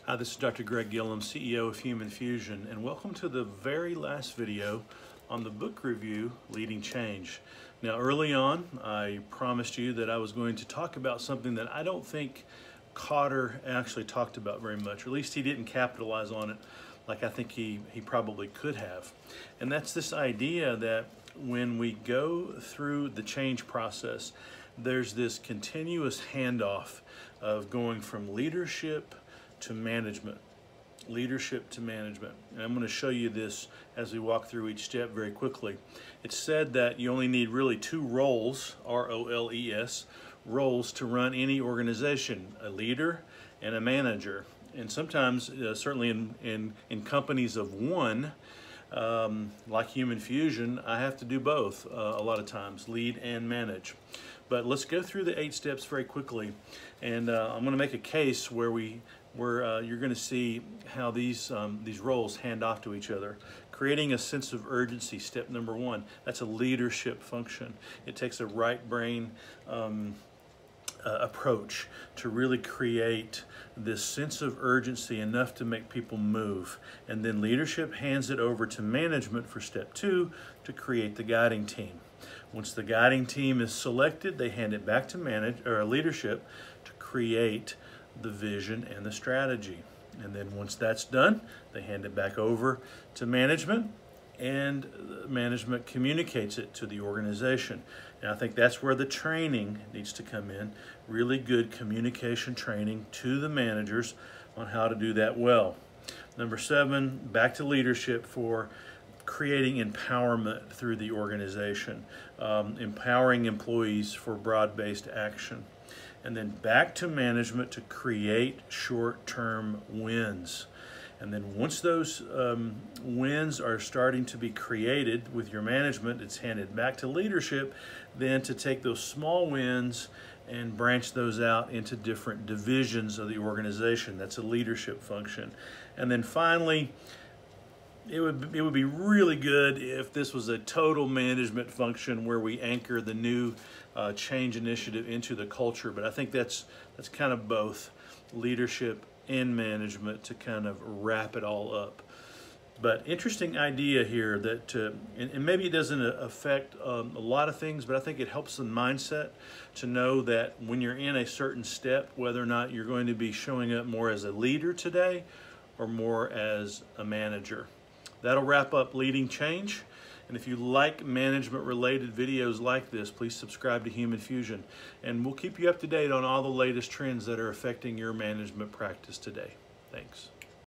Hi, this is Dr. Greg Gillum, CEO of Human Fusion, and welcome to the very last video on the book review, Leading Change. Now, early on, I promised you that I was going to talk about something that I don't think Kotter actually talked about very much, or at least he didn't capitalize on it like I think he probably could have. And that's this idea that when we go through the change process, there's this continuous handoff of going from leadership to management, leadership to management. And I'm going to show you this as we walk through each step very quickly. It's said that you only need really two roles, R-O-L-E-S, roles to run any organization, a leader and a manager. And sometimes, certainly in companies of one, like Human Fusion, I have to do both a lot of times, lead and manage. But let's go through the 8 steps very quickly. And I'm going to make a case where you're going to see how these roles hand off to each other. Creating a sense of urgency, step number 1. That's a leadership function. It takes a right brain approach to really create this sense of urgency enough to make people move. And then leadership hands it over to management for step 2 to create the guiding team. Once the guiding team is selected, they hand it back to leadership to create the vision and the strategy. And then once that's done, they hand it back over to management, and management communicates it to the organization. And I think that's where the training needs to come in. Really good communication training to the managers on how to do that well. Number 7, back to leadership for creating empowerment through the organization, empowering employees for broad-based action. And then back to management to create short-term wins. And then once those wins are starting to be created with your management, it's handed back to leadership then to take those small wins and branch those out into different divisions of the organization. That's a leadership function. And then finally, it would be really good if this was a total management function where we anchor the new change initiative into the culture. But I think that's kind of both leadership and management to kind of wrap it all up. But interesting idea here that, and maybe it doesn't affect a lot of things, but I think it helps the mindset to know that when you're in a certain step, whether or not you're going to be showing up more as a leader today or more as a manager. That'll wrap up Leading Change. And if you like management-related videos like this, please subscribe to Human Fusion. And we'll keep you up to date on all the latest trends that are affecting your management practice today. Thanks.